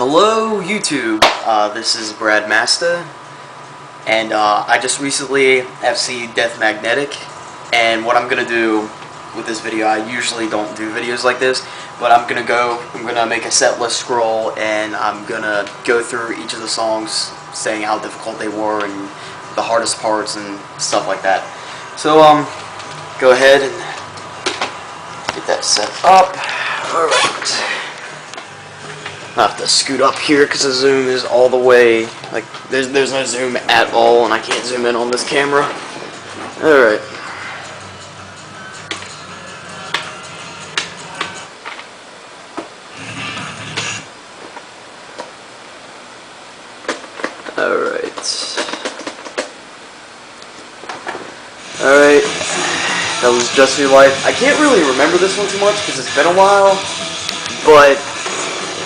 Hello YouTube, this is Bradmasta, and I just recently FC'd Death Magnetic, and what I'm gonna do with this video, I usually don't do videos like this, but I'm gonna make a set list scroll, and I'm gonna go through each of the songs, saying how difficult they were, and the hardest parts, and stuff like that. So, go ahead and get that set up. Alright. I have to scoot up here because the zoom is all the way, like, there's no zoom at all, and I can't zoom in on this camera. Alright. Alright, that was Just Your Life. I can't really remember this one too much because it's been a while, but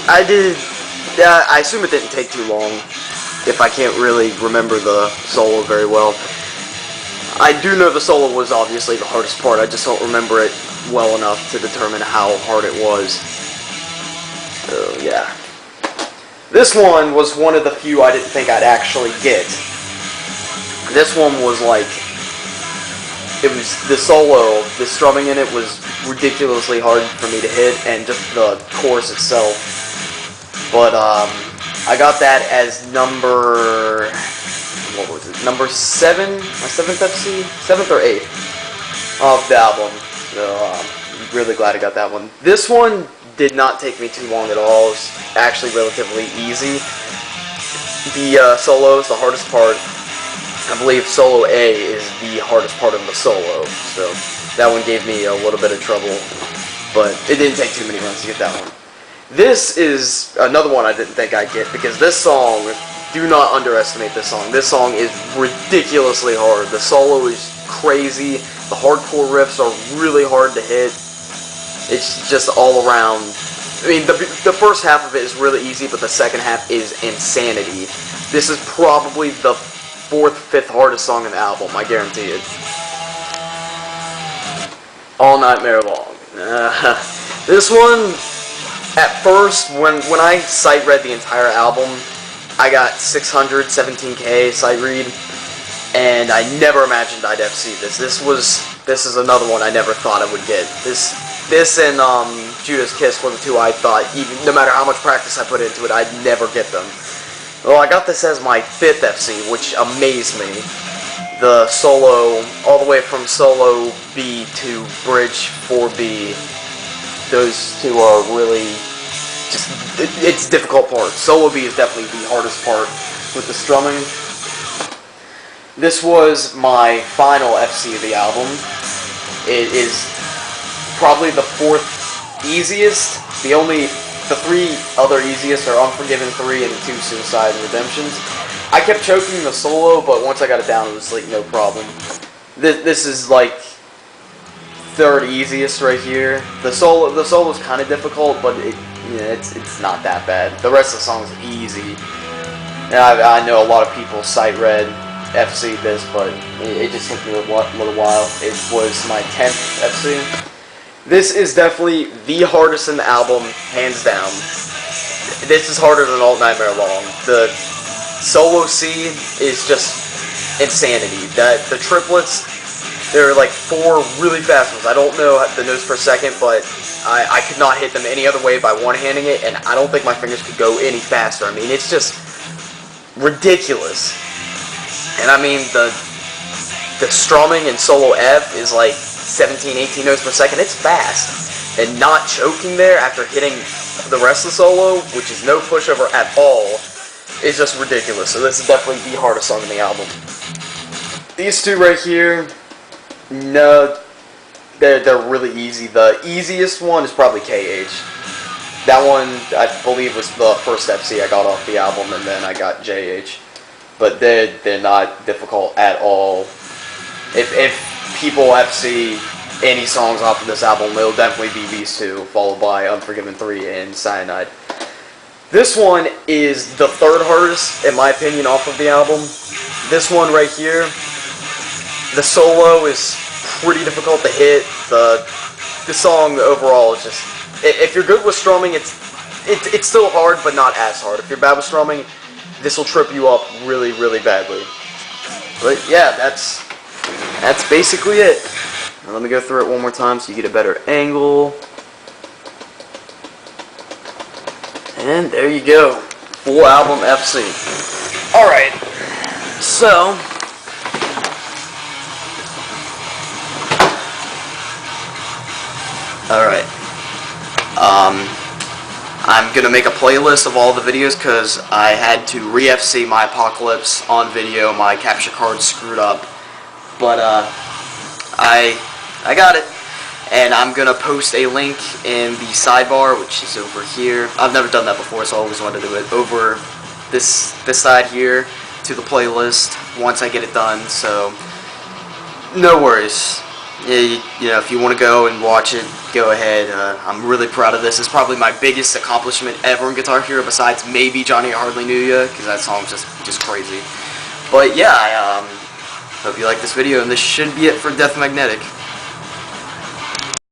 I assume it didn't take too long if I can't really remember the solo very well. I do know the solo was obviously the hardest part, I just don't remember it well enough to determine how hard it was. So, yeah. This one was one of the few I didn't think I'd actually get. This one was like, it was the solo, the strumming in it was ridiculously hard for me to hit, and just the chorus itself. But I got that as number, what was it? Number 7, my 7th FC, 7th or 8th of the album. So I'm really glad I got that one. This one did not take me too long at all. It was actually relatively easy. The solo is the hardest part. I believe solo A is the hardest part of the solo, so that one gave me a little bit of trouble, but it didn't take too many runs to get that one. This is another one I didn't think I'd get, because this song, do not underestimate this song. This song is ridiculously hard. The solo is crazy. The hardcore riffs are really hard to hit. It's just all around. I mean, the first half of it is really easy, but the second half is insanity. This is probably the 4th, 5th hardest song in the album, I guarantee it. All Nightmare Long. This one, at first, when I sight read the entire album, I got 617K sight read, and I never imagined I'd FC this. This is another one I never thought I would get. This and Judas Kiss were the two I thought, even no matter how much practice I put into it, I'd never get them. Well, I got this as my 5th FC, which amazed me. The solo, all the way from solo B to bridge 4B, those two are really just, it's difficult parts. Solo B is definitely the hardest part with the strumming. This was my final FC of the album. It is probably the 4th easiest. The 3 other easiest are Unforgiven 3 and 2 Suicide and Redemptions. I kept choking the solo, but once I got it down, it was like no problem. This is like 3rd easiest right here. The solo's kind of difficult, but it's not that bad. The rest of the song's easy. And I know a lot of people sight read FC this, but it just took me a little while. It was my 10th FC. This is definitely the hardest in the album, hands down. This is harder than All Nightmare Long. The solo C is just insanity. The triplets, there are like 4 really fast ones. I don't know the notes per second, but I could not hit them any other way by one-handing it, and I don't think my fingers could go any faster. I mean, it's just ridiculous. And I mean, the strumming in solo F is like 17, 18 notes per second. It's fast. And not choking there after hitting the rest of the solo, which is no pushover at all, is just ridiculous. So this is definitely the hardest song in the album. These two right here, no, they're really easy. The easiest one is probably KH. That one, I believe, was the first FC I got off the album, and then I got JH. But they're not difficult at all. If people FC any songs off of this album, it'll definitely be these two, followed by Unforgiven 3 and Cyanide. This one is the 3rd hardest, in my opinion, off of the album. This one right here, the solo is pretty difficult to hit. The song overall is just, if you're good with strumming, it's it's still hard, but not as hard. If you're bad with strumming, this will trip you up really, really badly. But yeah, that's basically it. Now, let me go through it one more time so you get a better angle. And there you go. Full album FC. Alright. So, alright. I'm gonna make a playlist of all the videos because I had to re-FC my Apocalypse on video. My capture card screwed up. But, I got it. And I'm gonna post a link in the sidebar, which is over here. I've never done that before, so I always wanted to do it. Over this side here to the playlist once I get it done. So no worries. Yeah, you know, if you want to go and watch it, go ahead. I'm really proud of this. It's probably my biggest accomplishment ever in Guitar Hero, besides maybe Johnny I Hardly Knew Ya, because that song's just crazy. But yeah, I hope you like this video, and this should be it for Death Magnetic.